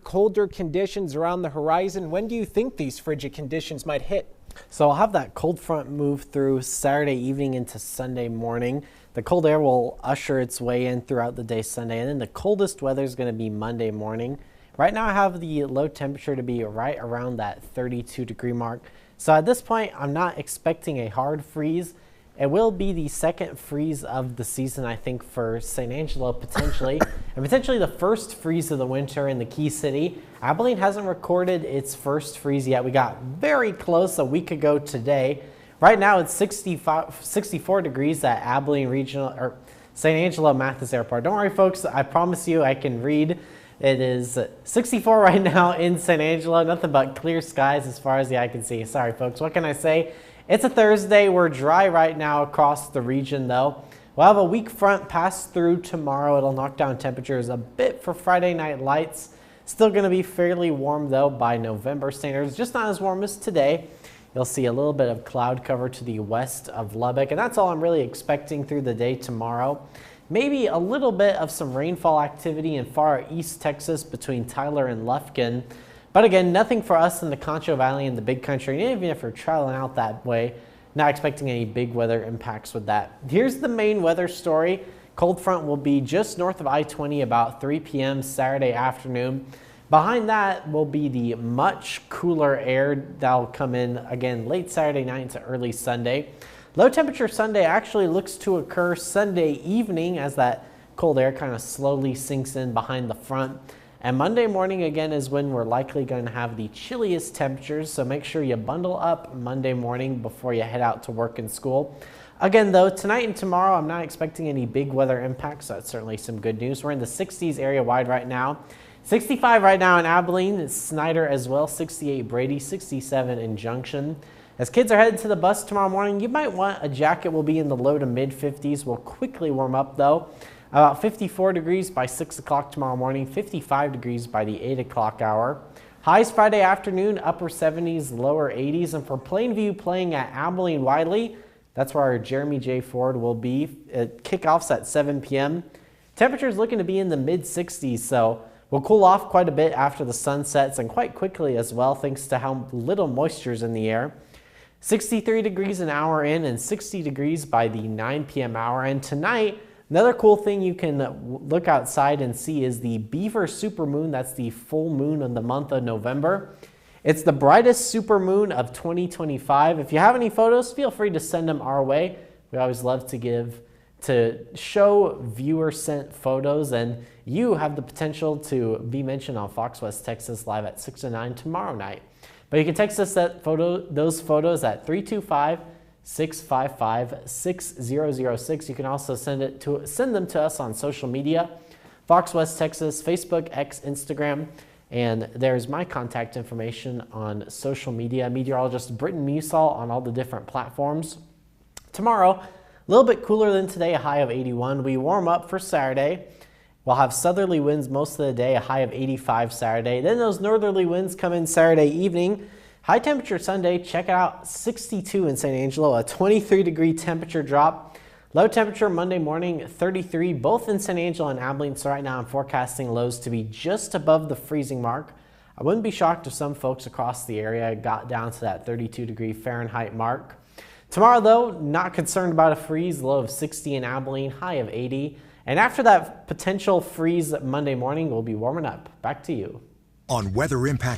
Colder conditions around the horizon. When do you think these frigid conditions might hit? So I'll have that cold front move through Saturday evening into Sunday morning. The cold air will usher its way in throughout the day Sunday, and then the coldest weather is going to be Monday morning. Right now I have the low temperature to be right around that 32-degree mark. So at this point, I'm not expecting a hard freeze. It will be the second freeze of the season, I think, for St. Angelo potentially, and potentially the first freeze of the winter in the Key City. Abilene hasn't recorded its first freeze yet. We got very close a week ago today. Right now it's 64 degrees at Abilene Regional or St. Angelo Mathis Airport. Don't worry, folks. I promise you I can read. It is 64 right now in St. Angelo. Nothing but clear skies as far as the eye can see. Sorry, folks. What can I say? It's a Thursday. We're dry right now across the region, though. We'll have a weak front pass through tomorrow. It'll knock down temperatures a bit for Friday night lights. Still going to be fairly warm, though, by November standards. Just not as warm as today. You'll see a little bit of cloud cover to the west of Lubbock, and that's all I'm really expecting through the day tomorrow. Maybe a little bit of some rainfall activity in far east Texas between Tyler and Lufkin. But again, nothing for us in the Concho Valley and the Big Country, and even if we're traveling out that way, not expecting any big weather impacts with that. Here's the main weather story. Cold front will be just north of I-20 about 3 p.m. Saturday afternoon. Behind that will be the much cooler air that'll come in again late Saturday night into early Sunday. Low temperature Sunday actually looks to occur Sunday evening as that cold air kind of slowly sinks in behind the front. And Monday morning again is when we're likely going to have the chilliest temperatures, so make sure you bundle up Monday morning before you head out to work and school. Again though, tonight and tomorrow I'm not expecting any big weather impacts, so that's certainly some good news. We're in the 60s area wide right now. 65 right now in Abilene, it's Snyder as well, 68 Brady, 67 in Junction. As kids are headed to the bus tomorrow morning, you might want a jacket. Will be in the low to mid 50s. We'll quickly warm up though. About 54 degrees by 6 o'clock tomorrow morning, 55 degrees by the 8 o'clock hour. Highs Friday afternoon, upper 70s, lower 80s. And for Plainview playing at Abilene Wiley, that's where our Jeremy J. Ford will be. Kickoffs at 7 p.m. Temperatures looking to be in the mid 60s, so we'll cool off quite a bit after the sun sets and quite quickly as well, thanks to how little moisture is in the air. 63 degrees an hour in and 60 degrees by the 9 p.m. hour. And tonight, another cool thing you can look outside and see is the Beaver supermoon. That's the full moon of the month of November. It's the brightest supermoon of 2025. If you have any photos, feel free to send them our way. We always love to show viewer sent photos, and you have the potential to be mentioned on Fox West Texas Live at 6 to 9 tomorrow night. But you can text us those photos at 325-655-6006. You can also send them to us on social media, Fox West Texas, Facebook, X, Instagram, and there's my contact information on social media, Meteorologist Britton Musall on all the different platforms. Tomorrow, a little bit cooler than today, a high of 81. We warm up for Saturday. We'll have southerly winds most of the day, a high of 85 Saturday. Then those northerly winds come in Saturday evening. High temperature Sunday, check out 62 in St. Angelo, a 23-degree temperature drop. Low temperature Monday morning, 33, both in St. Angelo and Abilene. So right now I'm forecasting lows to be just above the freezing mark. I wouldn't be shocked if some folks across the area got down to that 32-degree Fahrenheit mark. Tomorrow though, not concerned about a freeze, low of 60 in Abilene, high of 80. And after that potential freeze Monday morning, we'll be warming up. Back to you. On Weather Impact